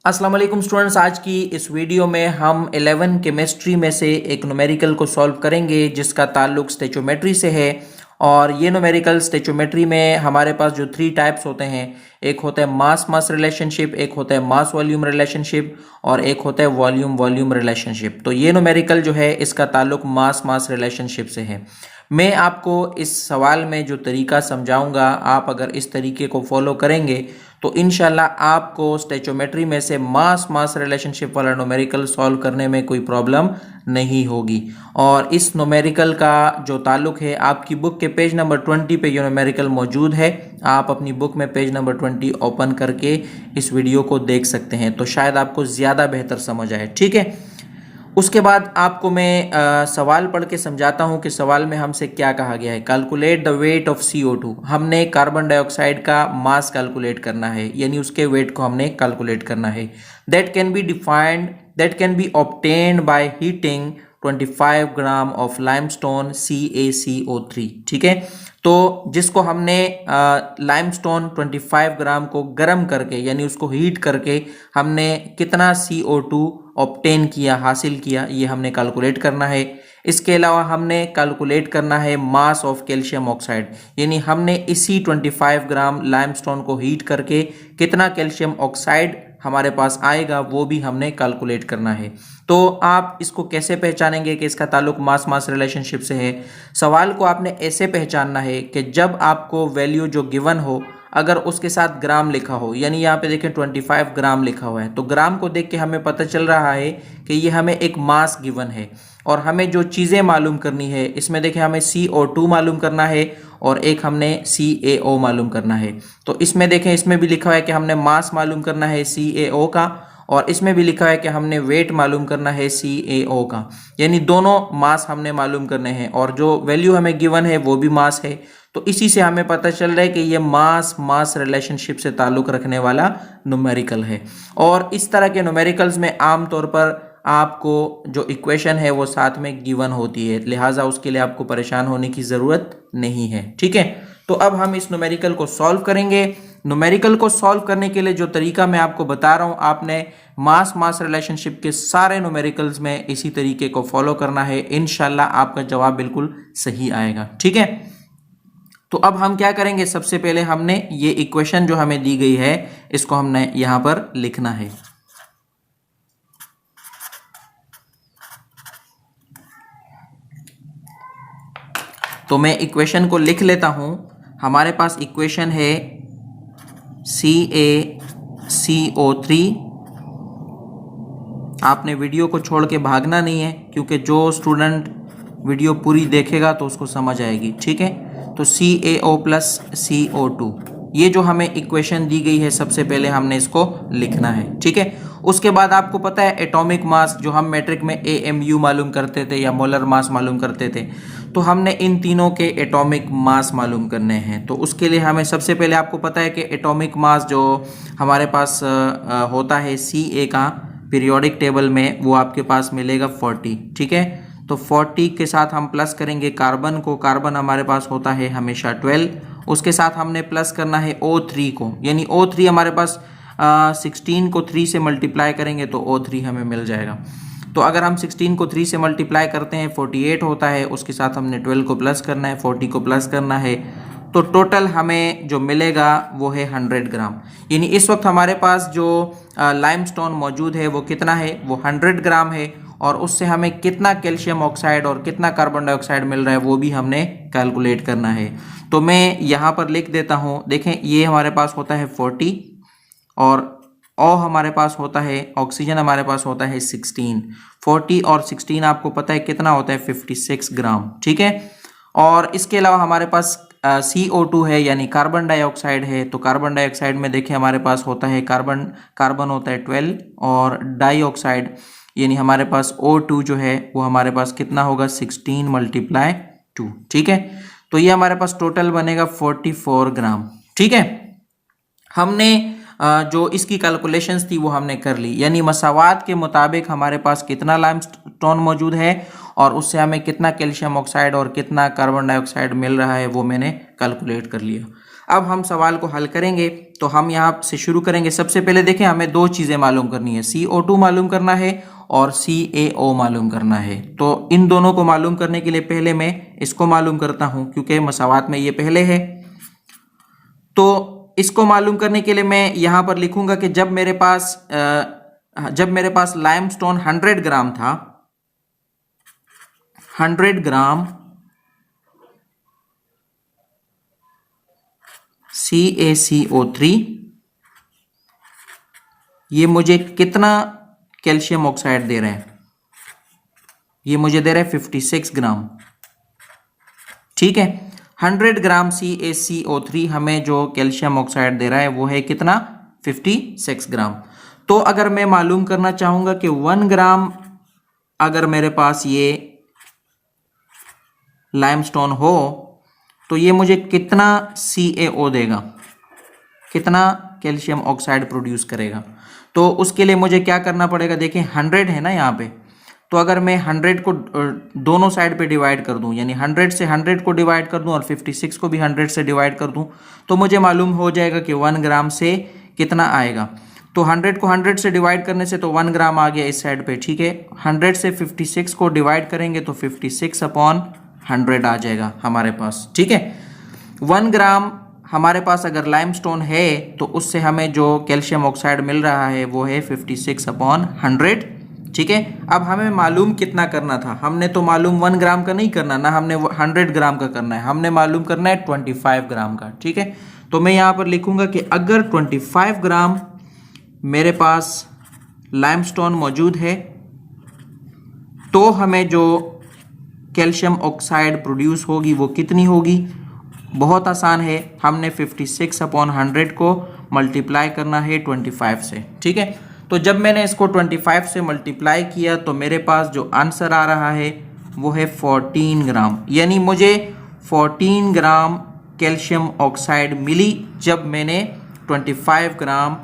अस्सलाम वालेकुम स्टूडेंट्स। आज की इस वीडियो में हम 11 केमिस्ट्री में से एक न्यूमेरिकल को सॉल्व करेंगे जिसका ताल्लुक स्टेचोमेट्री से है। और ये न्यूमेरिकल स्टेचोमेट्री में हमारे पास जो 3 टाइप्स होते हैं, एक होता है मास मास रिलेशनशिप, एक होता है मास वॉल्यूम रिलेशनशिप और एक होता है वॉल्यूम वॉल्यूम रिलेशनशिप। तो ये न्यूमेरिकल जो है इसका ताल्लुक मास मास रिलेशनशिप से है। मैं आपको इस सवाल में जो तरीका समझाऊंगा, आप अगर इस तरीके को फॉलो करेंगे तो इंशाल्लाह आपको स्टेचोमेट्री में से मास मास रिलेशनशिप वाला न्यूमेरिकल सॉल्व करने में कोई प्रॉब्लम नहीं होगी। और इस न्यूमेरिकल का जो ताल्लुक है, आपकी बुक के पेज नंबर 20 पे ये न्यूमेरिकल मौजूद है। आप अपनी बुक में पेज नंबर 20 ओपन करके इस वीडियो को देख सकते हैं, तो शायद आपको ज़्यादा बेहतर समझ आए। ठीक है, उसके बाद आपको मैं सवाल पढ़ के समझाता हूं कि सवाल में हमसे क्या कहा गया है। Calculate the weight of CO2। हमने कार्बन डाइऑक्साइड का मास कैलकुलेट करना है, यानी उसके वेट को हमने कैलकुलेट करना है। That can be obtained by heating 25 gram of limestone CaCO3। ठीक है, तो जिसको हमने लाइमस्टोन 25 ग्राम को गर्म करके, यानी उसको हीट करके हमने कितना CO2 ऑब्टेन किया, हासिल किया, ये हमने कैलकुलेट करना है। इसके अलावा हमने कैलकुलेट करना है मास ऑफ कैल्शियम ऑक्साइड, यानी हमने इसी 25 ग्राम लाइमस्टोन को हीट करके कितना कैल्शियम ऑक्साइड हमारे पास आएगा वो भी हमने कैलकुलेट करना है। तो आप इसको कैसे पहचानेंगे कि इसका ताल्लुक मास मास रिलेशनशिप से है? सवाल को आपने ऐसे पहचानना है कि जब आपको वैल्यू जो गिवन हो, अगर उसके साथ ग्राम लिखा हो, यानी यहाँ पे देखें 25 ग्राम लिखा हुआ है, तो ग्राम को देख के हमें पता चल रहा है कि ये हमें एक मास गिवन है। और हमें जो चीज़ें मालूम करनी है, इसमें देखें हमें CO2 मालूम करना है और एक हमने CaO मालूम करना है। तो इसमें देखें, इसमें भी लिखा हुआ है कि हमने मास मालूम करना है CaO का, और इसमें भी लिखा है कि हमने वेट मालूम करना है CaO का, यानी दोनों मास हमने मालूम करने हैं और जो वैल्यू हमें गिवन है वो भी मास है। तो इसी से हमें पता चल रहा है कि ये मास मास रिलेशनशिप से ताल्लुक रखने वाला न्यूमेरिकल है। और इस तरह के न्यूमेरिकल्स में आमतौर पर आपको जो इक्वेशन है वो साथ में गिवन होती है, लिहाजा उसके लिए आपको परेशान होने की ज़रूरत नहीं है। ठीक है, तो अब हम इस न्यूमेरिकल को सॉल्व करेंगे। न्यूमेरिकल को सॉल्व करने के लिए जो तरीका मैं आपको बता रहा हूँ, आपने मास मास रिलेशनशिप के सारे न्यूमेरिकल्स में इसी तरीके को फॉलो करना है। इंशाल्लाह आपका जवाब बिल्कुल सही आएगा। ठीक है, तो अब हम क्या करेंगे, सबसे पहले हमने ये इक्वेशन जो हमें दी गई है इसको हमने यहां पर लिखना है। तो मैं इक्वेशन को लिख लेता हूं। हमारे पास इक्वेशन है CaCO3। आपने वीडियो को छोड़ के भागना नहीं है, क्योंकि जो स्टूडेंट वीडियो पूरी देखेगा तो उसको समझ आएगी। ठीक है, तो CaO प्लस CO2, ये जो हमें इक्वेशन दी गई है, सबसे पहले हमने इसको लिखना है। ठीक है, उसके बाद आपको पता है एटॉमिक मास, जो हम मैट्रिक में AMU मालूम करते थे या मोलर मास मालूम करते थे, तो हमने इन तीनों के एटॉमिक मास मालूम करने हैं। तो उसके लिए हमें सबसे पहले, आपको पता है कि एटॉमिक मास जो हमारे पास होता है Ca का पीरियोडिक टेबल में, वो आपके पास मिलेगा 40। ठीक है, तो 40 के साथ हम प्लस करेंगे कार्बन को। कार्बन हमारे पास होता है हमेशा 12। उसके साथ हमने प्लस करना है O3 को, यानी O3 हमारे पास 16 को 3 से मल्टीप्लाई करेंगे तो O3 हमें मिल जाएगा। तो अगर हम 16 को 3 से मल्टीप्लाई करते हैं 48 होता है, उसके साथ हमने 12 को प्लस करना है, 40 को प्लस करना है, तो टोटल हमें जो मिलेगा वो है 100 ग्राम। यानी इस वक्त हमारे पास जो लाइमस्टोन मौजूद है वो कितना है, वो 100 ग्राम है। और उससे हमें कितना कैल्शियम ऑक्साइड और कितना कार्बन डाइऑक्साइड मिल रहा है वो भी हमने कैलकुलेट करना है। तो मैं यहाँ पर लिख देता हूँ। देखें, ये हमारे पास होता है 40 और O हमारे पास होता है, ऑक्सीजन हमारे पास होता है 16। 40 और 16 आपको पता है कितना होता है, 56 ग्राम। ठीक है, और इसके अलावा हमारे पास CO2 है, यानी कार्बन डाइऑक्साइड है। तो कार्बन डाइऑक्साइड में देखिए हमारे पास होता है कार्बन होता है 12, और डाइऑक्साइड यानी हमारे पास O2 जो है वो हमारे पास कितना होगा, 16 × 2। ठीक है, तो ये हमारे पास टोटल बनेगा 44 ग्राम। ठीक है, हमने जो इसकी कैलकुलेशंस थी वो हमने कर ली, यानी मसावात के मुताबिक हमारे पास कितना लाइमस्टोन मौजूद है और उससे हमें कितना कैल्शियम ऑक्साइड और कितना कार्बन डाइऑक्साइड मिल रहा है वो मैंने कैलकुलेट कर लिया। अब हम सवाल को हल करेंगे। तो हम यहाँ से शुरू करेंगे। सबसे पहले देखें, हमें दो चीज़ें मालूम करनी है, CO2 मालूम करना है और CaO मालूम करना है। तो इन दोनों को मालूम करने के लिए पहले मैं इसको मालूम करता हूँ, क्योंकि मसावात में ये पहले है। तो इसको मालूम करने के लिए मैं यहाँ पर लिखूंगा कि जब मेरे पास लाइमस्टोन 100 ग्राम था, 100 ग्राम CaCO3, ये मुझे कितना कैल्शियम ऑक्साइड दे रहे हैं? ये मुझे दे रहे हैं 56 ग्राम। ठीक है, 100 ग्राम CaCO3 हमें जो कैल्शियम ऑक्साइड दे रहा है वो है कितना? 56 ग्राम। तो अगर मैं मालूम करना चाहूंगा कि 1 ग्राम अगर मेरे पास ये लाइमस्टोन हो तो ये मुझे कितना CaO देगा, कितना कैल्शियम ऑक्साइड प्रोड्यूस करेगा? तो उसके लिए मुझे क्या करना पड़ेगा? देखें 100 है ना यहाँ पे, तो अगर मैं 100 को दोनों साइड पे डिवाइड कर दूं, यानी 100 से 100 को डिवाइड कर दूं और 56 को भी 100 से डिवाइड कर दूं, तो मुझे मालूम हो जाएगा कि 1 ग्राम से कितना आएगा। तो 100 को 100 से डिवाइड करने से तो 1 ग्राम आ गया इस साइड पे। ठीक है, 100 से 56 को डिवाइड करेंगे तो 56/100 आ जाएगा हमारे पास। ठीक है, 1 ग्राम हमारे पास अगर लाइमस्टोन है तो उससे हमें जो कैल्शियम ऑक्साइड मिल रहा है वो है 56/100। ठीक है, अब हमें मालूम कितना करना था? हमने तो मालूम 1 ग्राम का नहीं करना ना, हमने 100 ग्राम का करना है, हमने मालूम करना है 25 ग्राम का। ठीक है, तो मैं यहाँ पर लिखूंगा कि अगर 25 ग्राम मेरे पास लाइमस्टोन मौजूद है तो हमें जो कैल्शियम ऑक्साइड प्रोड्यूस होगी वो कितनी होगी? बहुत आसान है, हमने 56/100 को मल्टीप्लाई करना है 25 से। ठीक है, तो जब मैंने इसको 25 से मल्टीप्लाई किया तो मेरे पास जो आंसर आ रहा है वो है 14 ग्राम, यानी मुझे 14 ग्राम कैल्शियम ऑक्साइड मिली जब मैंने 25 ग्राम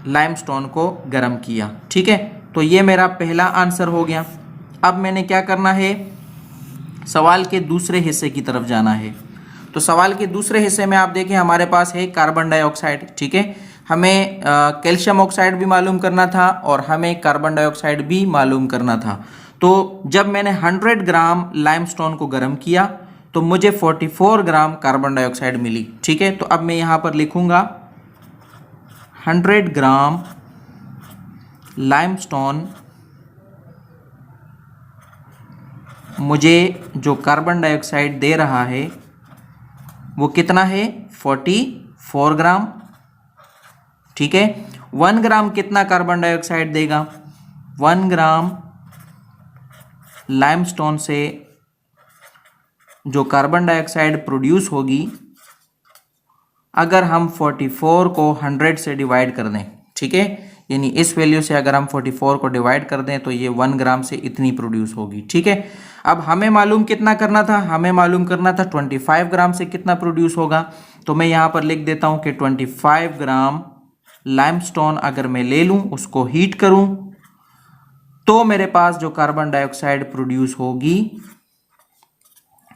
लाइमस्टोन को गर्म किया। ठीक है, तो ये मेरा पहला आंसर हो गया। अब मैंने क्या करना है? सवाल के दूसरे हिस्से की तरफ जाना है। तो सवाल के दूसरे हिस्से में आप देखें, हमारे पास है कार्बन डाइऑक्साइड। ठीक है, हमें कैल्शियम ऑक्साइड भी मालूम करना था और हमें कार्बन डाइऑक्साइड भी मालूम करना था। तो जब मैंने 100 ग्राम लाइमस्टोन को गर्म किया तो मुझे 44 ग्राम कार्बन डाइऑक्साइड मिली। ठीक है, तो अब मैं यहाँ पर लिखूंगा 100 ग्राम लाइमस्टोन मुझे जो कार्बन डाइऑक्साइड दे रहा है वो कितना है? 44 ग्राम। ठीक है, 1 ग्राम कितना कार्बन डाइऑक्साइड देगा? 1 ग्राम लाइमस्टोन से जो कार्बन डाइऑक्साइड प्रोड्यूस होगी, अगर हम 44 को 100 से डिवाइड कर दें, ठीक है, यानी इस वैल्यू से अगर हम 44 को डिवाइड कर दें तो ये 1 ग्राम से इतनी प्रोड्यूस होगी। ठीक है, अब हमें मालूम कितना करना था? हमें मालूम करना था 25 ग्राम से कितना प्रोड्यूस होगा। तो मैं यहाँ पर लिख देता हूँ कि 25 ग्राम लाइमस्टोन अगर मैं ले लूँ, उसको हीट करूँ, तो मेरे पास जो कार्बन डाइऑक्साइड प्रोड्यूस होगी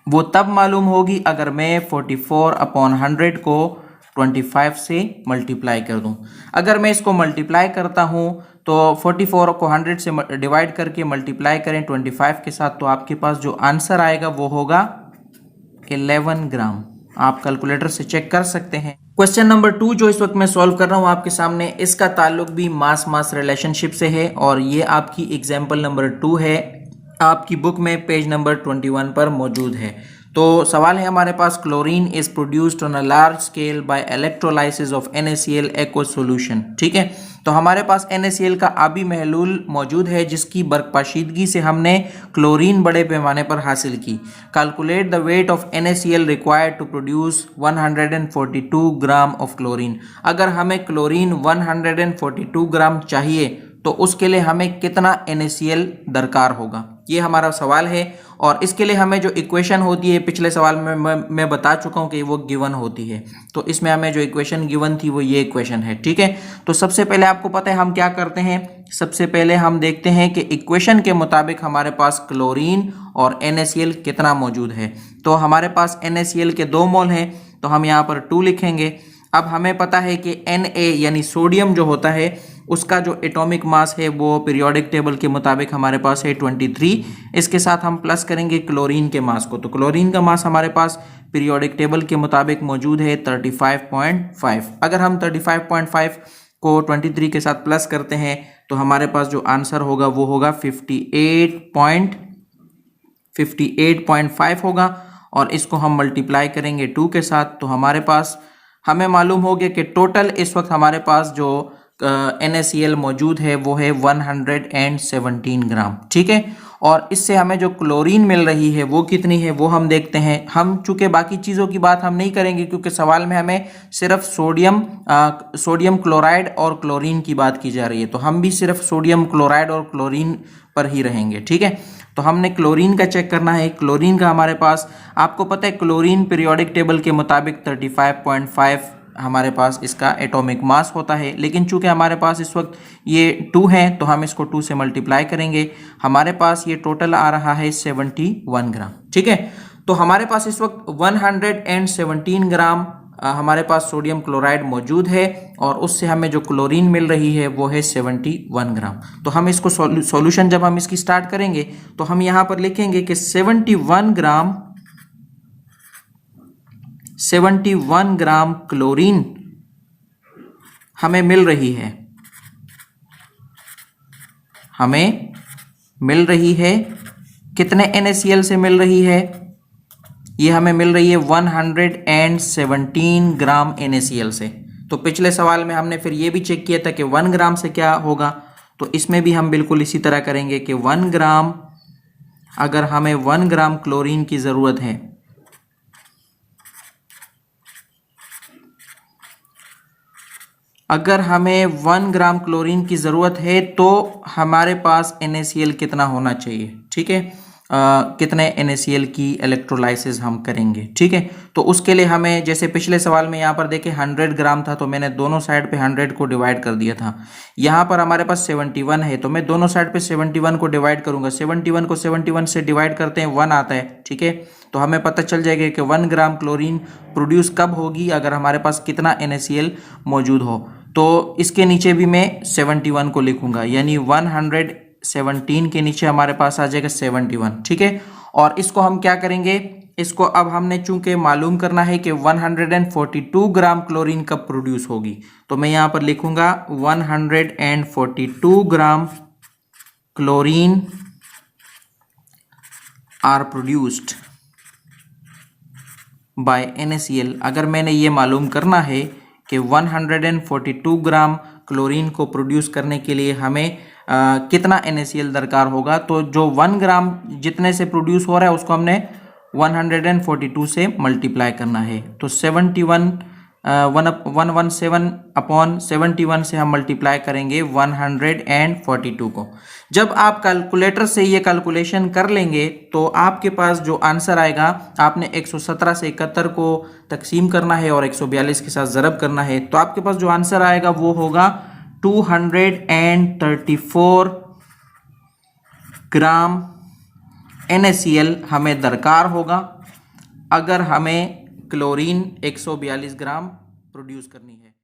वो तब मालूम होगी अगर मैं 44/100 को 25 से मल्टीप्लाई कर दूं। अगर मैं इसको मल्टीप्लाई करता हूं तो 44 को 100 से डिवाइड करके मल्टीप्लाई करें 25 के साथ, तो आपके पास जो आंसर आएगा वो होगा 11 ग्राम। आप कैलकुलेटर से चेक कर सकते हैं। क्वेश्चन नंबर 2 जो इस वक्त मैं सॉल्व कर रहा हूं आपके सामने, इसका ताल्लुक भी मास मास रिलेशनशिप से है और ये आपकी एग्जाम्पल नंबर 2 है, आपकी बुक में पेज नंबर 21 पर मौजूद है। तो सवाल है हमारे पास, chlorine is produced on a large scale by electrolysis of NaCl aqueous solution. ठीक है, तो हमारे पास NaCl का आबी महलूल मौजूद है जिसकी बर्कपाशीदगी से हमने क्लोरीन बड़े पैमाने पर हासिल की। Calculate the weight of NaCl required to produce 142 gram of chlorine. अगर हमें क्लोरीन 142 ग्राम चाहिए तो उसके लिए हमें कितना NaCl दरकार होगा, ये हमारा सवाल है। और इसके लिए हमें जो इक्वेशन होती है, पिछले सवाल में मैं बता चुका हूं कि वो गिवन होती है, तो इसमें हमें जो इक्वेशन गिवन थी वो ये इक्वेशन है। ठीक है, तो सबसे पहले आपको पता है हम क्या करते हैं, सबसे पहले हम देखते हैं कि इक्वेशन के मुताबिक हमारे पास क्लोरीन और NaCl कितना मौजूद है। तो हमारे पास NaCl के 2 मोल हैं, तो हम यहाँ पर 2 लिखेंगे। अब हमें पता है कि Na यानी सोडियम जो होता है उसका जो एटॉमिक मास है वो पीरियोडिक टेबल के मुताबिक हमारे पास है 23। इसके साथ हम प्लस करेंगे क्लोरीन के मास को, तो क्लोरीन का मास हमारे पास पीरियोडिक टेबल के मुताबिक मौजूद है 35.5। अगर हम 35.5 को 23 के साथ प्लस करते हैं तो हमारे पास जो आंसर होगा वो होगा 58.5 होगा, और इसको हम मल्टीप्लाई करेंगे 2 के साथ तो हमारे पास हमें मालूम हो गया कि टोटल इस वक्त हमारे पास जो NaCl मौजूद है वो है 117 ग्राम। ठीक है, और इससे हमें जो क्लोरीन मिल रही है वो कितनी है वो हम देखते हैं। हम चूंकि बाकी चीज़ों की बात हम नहीं करेंगे क्योंकि सवाल में हमें सिर्फ सोडियम क्लोराइड और क्लोरीन की बात की जा रही है, तो हम भी सिर्फ सोडियम क्लोराइड और क्लोरीन पर ही रहेंगे। ठीक है, तो हमने क्लोरीन का चेक करना है। क्लोरीन का हमारे पास, आपको पता है क्लोरीन पीरियोडिक टेबल के मुताबिक 35.5 हमारे पास इसका एटॉमिक मास होता है, लेकिन चूंकि हमारे पास इस वक्त ये 2 है तो हम इसको 2 से मल्टीप्लाई करेंगे। हमारे पास ये टोटल आ रहा है 71 ग्राम। ठीक है, तो हमारे पास इस वक्त 117 ग्राम हमारे पास सोडियम क्लोराइड मौजूद है, और उससे हमें जो क्लोरीन मिल रही है वो है 71 ग्राम। तो हम इसको सॉल्यूशन जब हम इसकी स्टार्ट करेंगे तो हम यहाँ पर लिखेंगे कि 71 ग्राम क्लोरीन हमें मिल रही है। हमें मिल रही है कितने NaCl से मिल रही है? ये हमें मिल रही है 117 ग्राम NaCl से। तो पिछले सवाल में हमने फिर ये भी चेक किया था कि 1 ग्राम से क्या होगा, तो इसमें भी हम बिल्कुल इसी तरह करेंगे कि 1 ग्राम, अगर हमें 1 ग्राम क्लोरीन की ज़रूरत है, अगर हमें 1 ग्राम क्लोरीन की ज़रूरत है तो हमारे पास NaCl कितना होना चाहिए? ठीक है, कितने NaCl की इलेक्ट्रोलाइसिस हम करेंगे। ठीक है, तो उसके लिए हमें, जैसे पिछले सवाल में यहाँ पर देखें 100 ग्राम था तो मैंने दोनों साइड पे 100 को डिवाइड कर दिया था। यहाँ पर हमारे पास 71 है तो मैं दोनों साइड पे 71 को डिवाइड करूंगा। 71 को 71 से डिवाइड करते हैं 1 आता है। ठीक है, तो हमें पता चल जाएगा कि 1 ग्राम क्लोरीन प्रोड्यूस कब होगी, अगर हमारे पास कितना NaCl मौजूद हो। तो इसके नीचे भी मैं 71 को लिखूंगा, यानी 117 के नीचे हमारे पास आ जाएगा 71। ठीक है, और इसको हम क्या करेंगे, इसको अब हमने चूंकि मालूम करना है कि 142 ग्राम क्लोरीन कब प्रोड्यूस होगी, तो मैं यहाँ पर लिखूंगा 142 gram chlorine are produced by NaCl। अगर मैंने ये मालूम करना है कि 142 ग्राम क्लोरीन को प्रोड्यूस करने के लिए हमें कितना NaCl दरकार होगा, तो जो 1 ग्राम जितने से प्रोड्यूस हो रहा है उसको हमने 142 से मल्टीप्लाई करना है। तो 117 अपॉन 71 से हम मल्टीप्लाई करेंगे 142 को। जब आप कैलकुलेटर से ये कैलकुलेशन कर लेंगे तो आपके पास जो आंसर आएगा, आपने 117 से 71 को तकसीम करना है और 142 के साथ ज़रब करना है, तो आपके पास जो आंसर आएगा वो होगा 234 ग्राम NaCl हमें दरकार होगा अगर हमें क्लोरीन 142 ग्राम प्रोड्यूस करनी है।